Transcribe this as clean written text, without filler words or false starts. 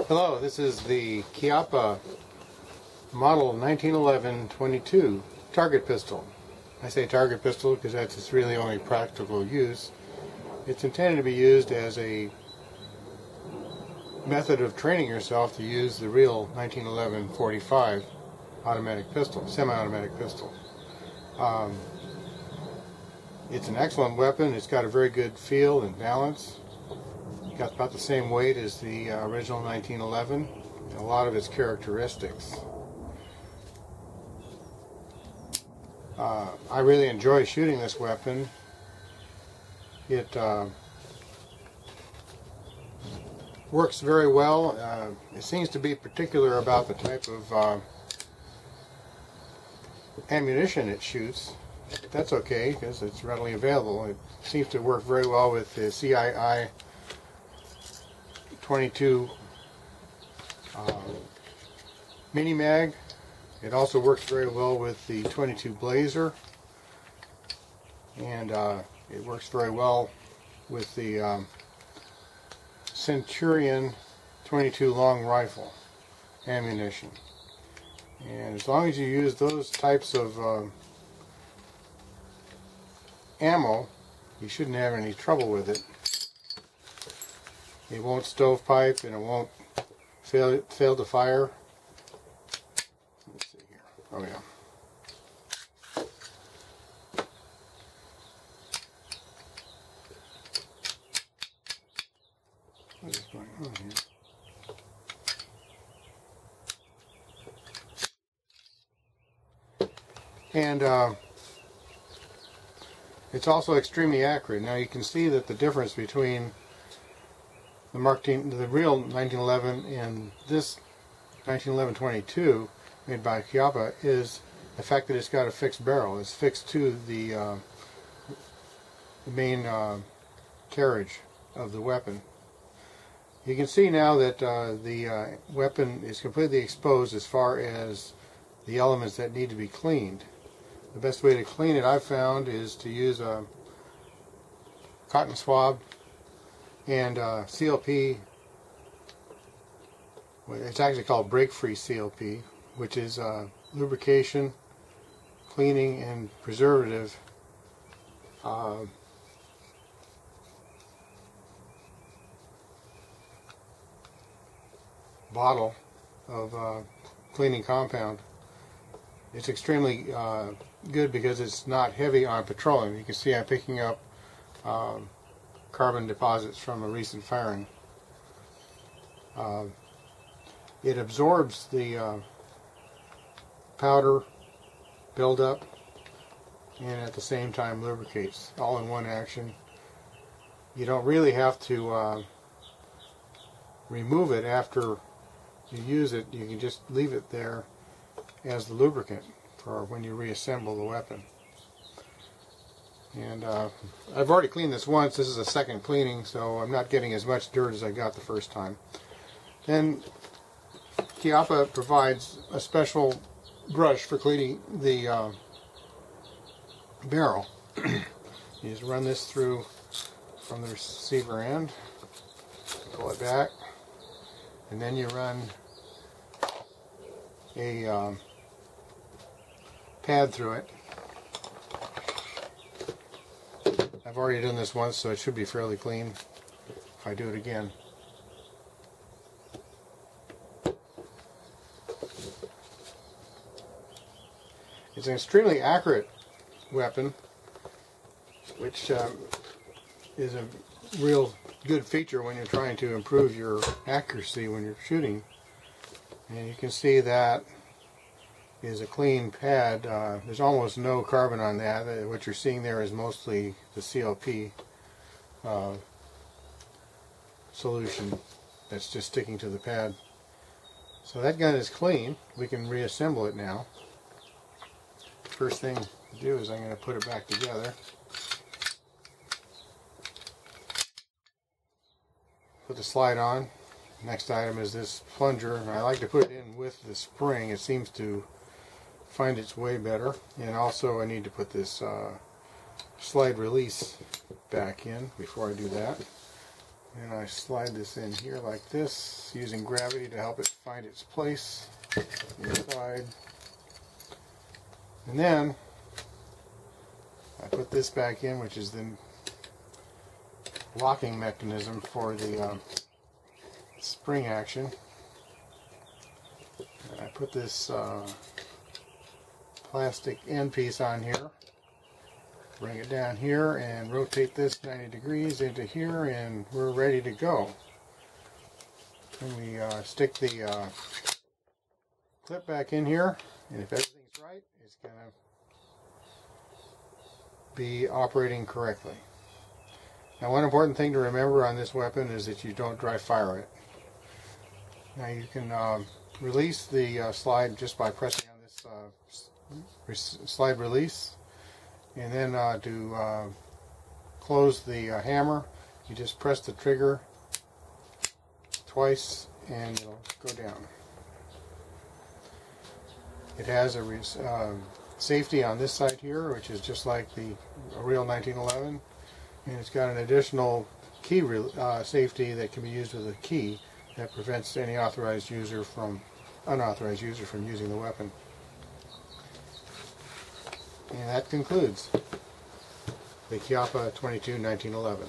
Hello, this is the Chiappa model 1911-22 target pistol. I say target pistol because that's its really only practical use. It's intended to be used as a method of training yourself to use the real 1911-45 automatic pistol, semi-automatic pistol. It's an excellent weapon. It's got a very good feel and balance. It's got about the same weight as the original 1911 and a lot of its characteristics. I really enjoy shooting this weapon. It works very well. It seems to be particular about the type of ammunition it shoots. That's okay because it's readily available. It seems to work very well with the CII 22 mini mag. It also works very well with the 22 Blazer, and it works very well with the Centurion 22 long rifle ammunition. And as long as you use those types of ammo, you shouldn't have any trouble with it. It won't stovepipe and it won't fail to fire. Let's see here. Oh yeah. What is going on here? And it's also extremely accurate. Now you can see that the difference between the real 1911 and this 1911-22 made by Chiappa is the fact that it's got a fixed barrel. It's fixed to the main carriage of the weapon. You can see now that the weapon is completely exposed as far as the elements that need to be cleaned. The best way to clean it, I've found, is to use a cotton swab and CLP. It's actually called break-free CLP, which is lubrication, cleaning, and preservative bottle of cleaning compound. It's extremely good because it's not heavy on petroleum. You can see I'm picking up carbon deposits from a recent firing. It absorbs the powder buildup and at the same time lubricates, all in one action. You don't really have to remove it after you use it. You can just leave it there as the lubricant for when you reassemble the weapon. And I've already cleaned this once. This is a second cleaning, so I'm not getting as much dirt as I got the first time. Then Chiappa provides a special brush for cleaning the barrel. You just run this through from the receiver end, pull it back, and then you run a pad through it. I've already done this once, so it should be fairly clean if I do it again. It's an extremely accurate weapon, which is a real good feature when you're trying to improve your accuracy when you're shooting. And you can see that is a clean pad. There's almost no carbon on that. What you're seeing there is mostly the CLP solution that's just sticking to the pad. So that gun is clean. We can reassemble it now. First thing to do is I'm going to put it back together. Put the slide on. Next item is this plunger. I like to put it in with the spring. It seems to find its way better. And also I need to put this slide release back in before I do that. And I slide this in here like this, using gravity to help it find its place inside. And then I put this back in, which is the locking mechanism for the spring action. And I put this plastic end piece on here, bring it down here, and rotate this 90 degrees into here, and we're ready to go. And we stick the clip back in here, and if everything's right, it's going to be operating correctly. Now, one important thing to remember on this weapon is that you don't dry fire it. Now, you can release the slide just by pressing on this slide release, and then to close the hammer, you just press the trigger twice and it'll go down. It has a safety on this side here, which is just like a real 1911, and it's got an additional key safety that can be used with a key that prevents any unauthorized user from using the weapon. And that concludes the Chiappa 22 1911.